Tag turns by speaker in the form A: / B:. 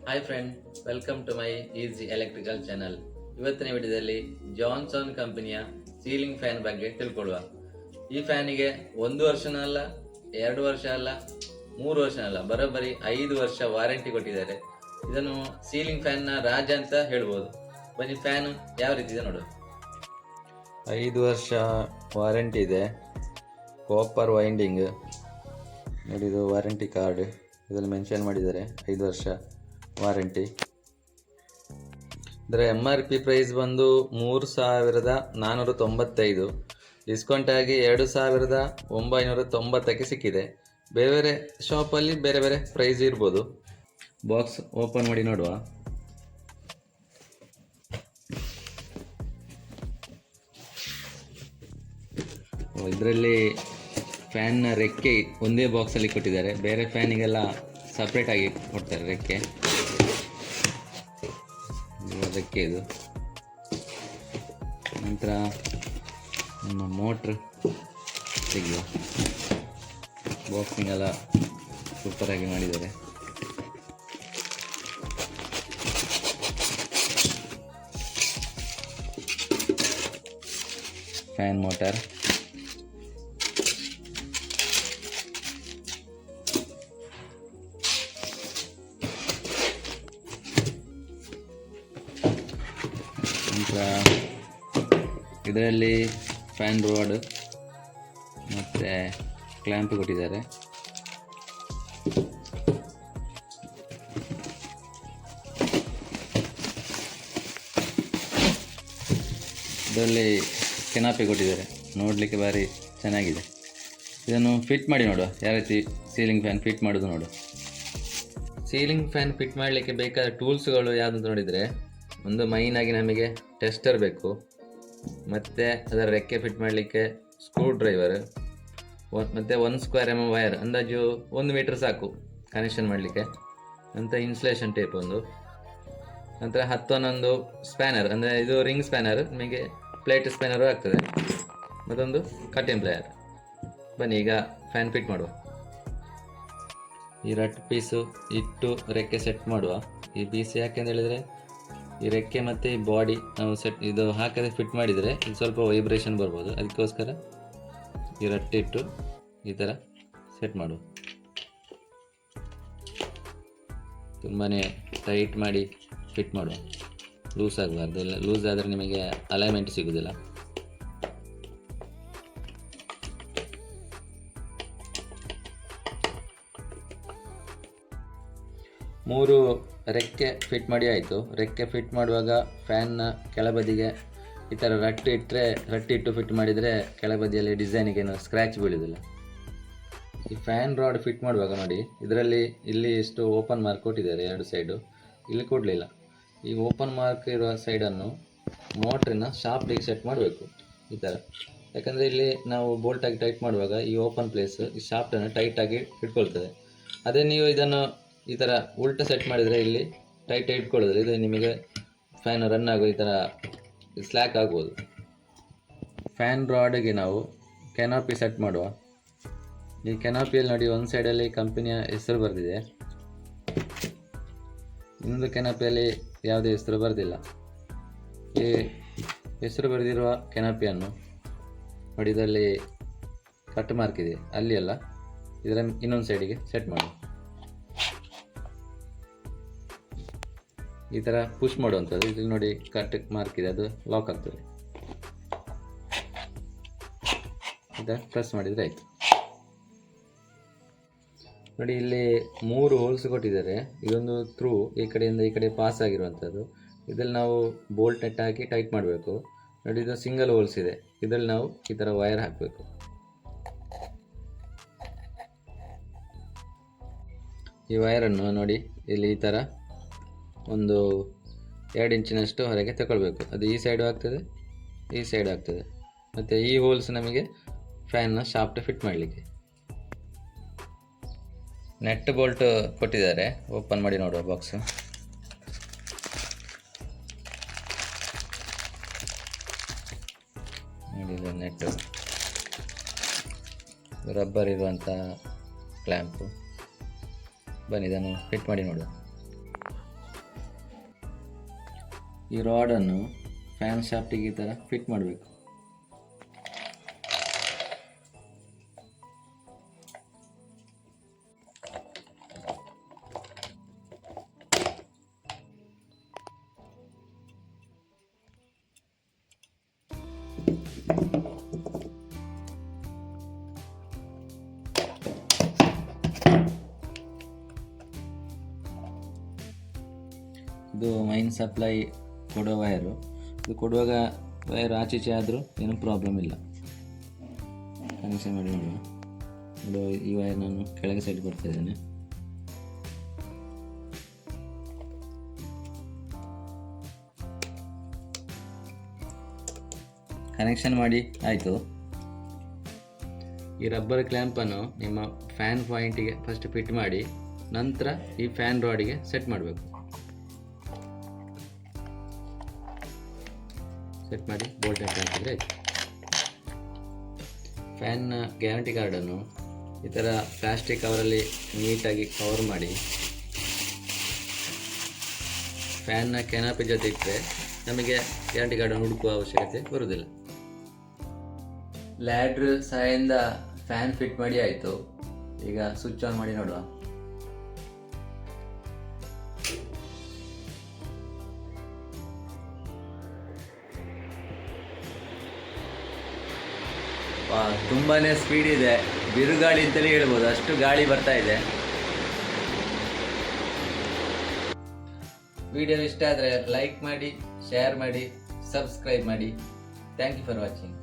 A: Hi friend, welcome to my easy electrical channel. ಇವತ್ತಿನ ವಿಡಿಯೋದಲ್ಲಿ Johnson ಕಂಪನಿಯ ಸೀಲಿಂಗ್ ಫ್ಯಾನ್ ಬಗ್ಗೆ ತಿಳ್ಕೊಳ್ಳುವ. ಈ ಫ್ಯಾನಿಗೆ 1 ವರ್ಷನೂ ಅಲ್ಲ, 2 ವರ್ಷ ಅಲ್ಲ, 3 ವರ್ಷ ಅಲ್ಲ, ಬರೋಬ್ಬರಿ 5 ವರ್ಷ ವಾರಂಟಿ ಕೊಟ್ಟಿದ್ದಾರೆ. ಇದನ್ನು ಸೀಲಿಂಗ್ ಫ್ಯಾನ್ನ ರಾಜ ಅಂತ ಹೇಳ್ಬೋದು. ಬನ್ನಿ ಫ್ಯಾನ್ ಯಾವ ರೀತಿ ಇದೆ ನೋಡು.
B: 5 ವರ್ಷ ವಾರಂಟಿ ಇದೆ. ಕಾಪರ್ ವೈಂಡಿಂಗ್ ನೋಡಿ, ಇದು ವಾರಂಟಿ ಕಾರ್ಡ್ ಇದರಲ್ಲಿ ಮೆನ್ಷನ್ ಮಾಡಿದ್ದಾರೆ. 5 ವರ್ಷ ವಾರಂಟಿ. ಇದರ MRP ಪ್ರೈಸ್ ಬಂದು 3,495. ಡಿಸ್ಕೌಂಟ್ ಆಗಿ 2,990ಕ್ಕೆ ಸಿಕ್ಕಿದೆ. ಬೇರೆ ಬೇರೆ ಶಾಪಲ್ಲಿ ಬೇರೆ ಬೇರೆ ಪ್ರೈಸ್ ಇರ್ಬೋದು. ಬಾಕ್ಸ್ ಓಪನ್ ಮಾಡಿ ನೋಡುವ. ಇದರಲ್ಲಿ ಫ್ಯಾನ್ನ ರೆಕ್ಕೆ ಒಂದೇ ಬಾಕ್ಸಲ್ಲಿ ಕೊಟ್ಟಿದ್ದಾರೆ. ಬೇರೆ ಫ್ಯಾನಿಗೆಲ್ಲ ಸಪ್ರೇಟ್ ಆಗಿ ಕೊಡ್ತಾರೆ ರೆಕ್ಕೆ. ಇದು ನಂತರ ನಮ್ಮ ಮೋಟ್ರ್ ತೆಗೆಯುವ. ಬಾಕ್ಸಿಂಗ್ ಎಲ್ಲ ಸೂಪರಾಗಿ ಮಾಡಿದ್ದಾರೆ. ಫ್ಯಾನ್ ಮೋಟಾರ್, ಇದರಲ್ಲಿ ಫ್ಯಾನ್ ರೋಡ್ ಮತ್ತು ಕ್ಲ್ಯಾಂಪ್ ಕೊಟ್ಟಿದ್ದಾರೆ. ಇದರಲ್ಲಿ ಕೆನಾಪಿ ಕೊಟ್ಟಿದ್ದಾರೆ, ನೋಡಲಿಕ್ಕೆ ಭಾರಿ ಚೆನ್ನಾಗಿದೆ. ಇದನ್ನು ಫಿಟ್ ಮಾಡಿ ನೋಡುವ, ಯಾವ ರೀತಿ ಸೀಲಿಂಗ್ ಫ್ಯಾನ್ ಫಿಟ್ ಮಾಡೋದು ನೋಡು. ಸೀಲಿಂಗ್ ಫ್ಯಾನ್ ಫಿಟ್ ಮಾಡಲಿಕ್ಕೆ ಬೇಕಾದ ಟೂಲ್ಸ್ಗಳು ಯಾವುದು ನೋಡಿದರೆ, ಒಂದು ಮೈನಾಗಿ ನಮಗೆ ಟೆಸ್ಟರ್ ಬೇಕು, ಮತ್ತು ಅದರ ರೆಕ್ಕೆ ಫಿಟ್ ಮಾಡಲಿಕ್ಕೆ ಸ್ಕ್ರೂ ಡ್ರೈವರ್, ಮತ್ತು 1 ಸ್ಕ್ವೇರ್ mm ವೈರ್, ಅಂದಾಜು 1 ಮೀಟ್ರ್ ಸಾಕು ಕನೆಕ್ಷನ್ ಮಾಡಲಿಕ್ಕೆ. ನಂತರ ಇನ್ಸುಲೇಷನ್ ಟೇಪ್ ಒಂದು, ನಂತರ 11 ಸ್ಪ್ಯಾನರ್, ಅಂದರೆ ಇದು ರಿಂಗ್ ಸ್ಪ್ಯಾನರ್, ನಿಮಗೆ ಪ್ಲೇಟ್ ಸ್ಪ್ಯಾನರು ಆಗ್ತದೆ, ಮತ್ತೊಂದು ಕಟಿಂಗ್ ಪ್ಲೇಯರ್. ಬನ್ನಿ ಈಗ ಫ್ಯಾನ್ ಫಿಟ್ ಮಾಡುವ. ಈ ರಟ್ ಪೀಸು ಇಟ್ಟು ರೆಕ್ಕೆ ಸೆಟ್ ಮಾಡುವ. ಈ ಪೀಸ್ ಯಾಕೆಂತ ಹೇಳಿದರೆ, ಈ ರೆಕ್ಕೆ ಮತ್ತು ಈ ಬಾಡಿ ನಾವು ಇದು ಹಾಕದೆ ಫಿಟ್ ಮಾಡಿದರೆ ಇದು ಸ್ವಲ್ಪ ವೈಬ್ರೇಷನ್ ಬರ್ಬೋದು. ಅದಕ್ಕೋಸ್ಕರ ಈ ರಟ್ಟಿಟ್ಟು ಈ ಥರ ಸೆಟ್ ಮಾಡುವ. ತುಂಬಾ ಟೈಟ್ ಮಾಡಿ ಫಿಟ್ ಮಾಡುವ, ಲೂಸ್ ಆಗಬಾರ್ದು. ಇಲ್ಲ ಲೂಸ್ ಆದರೆ ನಿಮಗೆ ಅಲೈನ್ಮೆಂಟ್ ಸಿಗೋದಿಲ್ಲ. ಮೂರು ರೆಕ್ಕೆ ಫಿಟ್ ಮಾಡಿ ಆಯಿತು. ರೆಕ್ಕೆ ಫಿಟ್ ಮಾಡುವಾಗ ಫ್ಯಾನ್ನ ಕೆಳಬದಿಗೆ ಈ ಥರ ರಟ್ಟಿಟ್ಟು ಫಿಟ್ ಮಾಡಿದರೆ ಕೆಳಬದಿಯಲ್ಲಿ ಡಿಸೈನಿಗೆ ಏನು ಸ್ಕ್ರ್ಯಾಚ್ ಬೀಳೋದಿಲ್ಲ. ಈ ಫ್ಯಾನ್ ರಾಡ್ ಫಿಟ್ ಮಾಡುವಾಗ ನೋಡಿ, ಇದರಲ್ಲಿ ಇಲ್ಲಿ ಎಷ್ಟು ಓಪನ್ ಮಾರ್ಕ್ ಕೊಟ್ಟಿದ್ದಾರೆ 2 ಸೈಡು, ಇಲ್ಲಿ ಕೊಡಲಿಲ್ಲ. ಈ ಓಪನ್ ಮಾರ್ಕ್ ಇರುವ ಸೈಡನ್ನು ಮೋಟ್ರಿನ ಶಾಫ್ಟಿಗೆ ಸೆಟ್ ಮಾಡಬೇಕು ಈ ಥರ. ಯಾಕಂದರೆ ಇಲ್ಲಿ ನಾವು ಬೋಲ್ಟಾಗಿ ಟೈಟ್ ಮಾಡುವಾಗ ಈ ಓಪನ್ ಪ್ಲೇಸ್ ಈ ಶಾಫ್ಟನ್ನು ಟೈಟಾಗಿ ಇಟ್ಕೊಳ್ತದೆ. ಅದೇ ನೀವು ಇದನ್ನು ಈ ಥರ ಉಲ್ಟ ಸೆಟ್ ಮಾಡಿದರೆ ಇಲ್ಲಿ ಟೈಟ್ ಇಟ್ಕೊಳ್ಳೋದಿಲ್ಲ. ಇದು ನಿಮಗೆ ಫ್ಯಾನ್ ರನ್ ಆಗೋ ಈ ಥರ ಸ್ಲ್ಯಾಕ್ ಆಗ್ಬೋದು. ಫ್ಯಾನ್ ರಾಡ್ಗೆ ನಾವು ಕೆನಾಪಿ ಸೆಟ್ ಮಾಡುವ. ಈ ಕೆನಾಪಿಯಲ್ಲಿ ನೋಡಿ, ಒಂದು ಸೈಡಲ್ಲಿ ಕಂಪನಿಯ ಹೆಸರು ಬರೆದಿದೆ, ಇನ್ನೊಂದು ಕೆನಾಪಿಯಲ್ಲಿ ಯಾವುದೇ ಹೆಸರು ಬರೆದಿಲ್ಲ. ಈ ಹೆಸರು ಬರೆದಿರುವ ಕೆನಾಪಿಯನ್ನು ನೋಡಿ, ಇದರಲ್ಲಿ ಕಟ್ ಮಾರ್ಕ್ ಇದೆ, ಅಲ್ಲಿ ಅಲ್ಲ, ಇದರ ಇನ್ನೊಂದು ಸೈಡಿಗೆ ಸೆಟ್ ಮಾಡುವ. ಈ ಥರ ಪುಷ್ ಮಾಡುವಂಥದ್ದು. ಇಲ್ಲಿ ನೋಡಿ ಕಟ್ ಮಾರ್ಕ್ ಇದೆ, ಅದು ಲಾಕ್ ಆಗ್ತದೆ. ಇದನ್ನು ಪ್ರೆಸ್ ಮಾಡಿದರೆ ಆಯಿತು. ನೋಡಿ, ಇಲ್ಲಿ 3 ಹೋಲ್ಸ್ ಕೊಟ್ಟಿದ್ದಾರೆ. ಇದೊಂದು ಥ್ರೂ ಈ ಕಡೆಯಿಂದ ಈ ಕಡೆ ಪಾಸ್ ಆಗಿರುವಂಥದ್ದು. ಇದರಲ್ಲಿ ನಾವು ಬೋಲ್ಟ್ ನೆಟ್ ಹಾಕಿ ಟೈಟ್ ಮಾಡಬೇಕು. ನೋಡಿ, ಇದು ಸಿಂಗಲ್ ಹೋಲ್ಸ್ ಇದೆ, ಇದರಲ್ಲಿ ನಾವು ಈ ಥರ ವೈರ್ ಹಾಕಬೇಕು. ಈ ವೈರನ್ನು ನೋಡಿ, ಇಲ್ಲಿ ಈ ಥರ ಒಂದು 2 ಇಂಚಿನಷ್ಟು ಹೊರಗೆ ತಗೊಳ್ಬೇಕು. ಅದು ಈ ಸೈಡು ಆಗ್ತದೆ, ಈ ಸೈಡ್ ಆಗ್ತದೆ. ಮತ್ತು ಈ ಹೋಲ್ಸ್ ನಮಗೆ ಫ್ಯಾನ್ನ ಶಾಫ್ಟ್ ಫಿಟ್ ಮಾಡಲಿಕ್ಕೆ. ನೆಟ್ ಬೋಲ್ಟ್ ಕೊಟ್ಟಿದ್ದಾರೆ, ಓಪನ್ ಮಾಡಿ ನೋಡುವ ಬಾಕ್ಸು. ನೋಡಿ, ಇದು ನೆಟ್ ರಬ್ಬರ್ ಇರುವಂಥ ಕ್ಲ್ಯಾಂಪು. ಬನ್ನಿ ಇದನ್ನು ಫಿಟ್ ಮಾಡಿ ನೋಡುವ. ಈ ರಾಡನ್ನು ಫ್ಯಾನ್ ಶಾಫ್ಟಿಗೆ ಈ ಥರ ಫಿಟ್ ಮಾಡಬೇಕು. ಇದು ಮೈನ್ ಸಪ್ಲೈ ಕೊಡೋ ವೈರು. ಇದು ಕೊಡುವಾಗ ವೈರ್ ಆಚೀಚೆ ಆದರೂ ಏನೂ ಪ್ರಾಬ್ಲಮ್ ಇಲ್ಲ. ಕನೆಕ್ಷನ್ ಮಾಡಿ ನೋಡುವ. ಈ ವೈರ್ ನಾನು ಕೆಳಗೆ ಸೈಡ್ ಕೊಡ್ತಾ ಇದ್ದೇನೆ. ಕನೆಕ್ಷನ್ ಮಾಡಿ ಆಯಿತು. ಈ ರಬ್ಬರ್ ಕ್ಲ್ಯಾಂಪನ್ನು ನಿಮ್ಮ ಫ್ಯಾನ್ ಪಾಯಿಂಟಿಗೆ ಫಸ್ಟ್ ಫಿಟ್ ಮಾಡಿ ನಂತರ ಈ ಫ್ಯಾನ್ ರಾಡಿಗೆ ಸೆಟ್ ಮಾಡಬೇಕು. ಸೆಟ್ ಮಾಡಿ ಬೋಲ್ಟ್ ಹಾಕಿದ್ರೆ ಆಯಿತು. ಫ್ಯಾನ್ನ ಗ್ಯಾರಂಟಿ ಕಾರ್ಡನ್ನು ಈ ಥರ ಪ್ಲಾಸ್ಟಿಕ್ ಕವರಲ್ಲಿ ನೀಟಾಗಿ ಕವರ್ ಮಾಡಿ ಫ್ಯಾನ್ನ ಕೆನಾಪಿ ಜೊತೆ ಇಟ್ಟರೆ ನಮಗೆ ಗ್ಯಾರಂಟಿ ಕಾರ್ಡನ್ನು ಹುಡುಕುವ ಅವಶ್ಯಕತೆ ಬರುವುದಿಲ್ಲ. ಲ್ಯಾಡ್ರ್ ಸಹಾಯದಿಂದ ಫ್ಯಾನ್ ಫಿಟ್ ಮಾಡಿ ಆಯಿತು. ಈಗ ಸ್ವಿಚ್ ಆನ್ ಮಾಡಿ ನೋಡುವ. ತುಂಬಾ ಸ್ಪೀಡ್ ಇದೆ, ಬಿರುಗಾಳಿ ಅಂತಲೇ ಹೇಳ್ಬೋದು, ಅಷ್ಟು ಗಾಳಿ ಬರ್ತಾ ಇದೆ. ವಿಡಿಯೋ ಇಷ್ಟ ಆದರೆ ಲೈಕ್ ಮಾಡಿ, ಶೇರ್ ಮಾಡಿ, ಸಬ್ಸ್ಕ್ರೈಬ್ ಮಾಡಿ. Thank you for watching.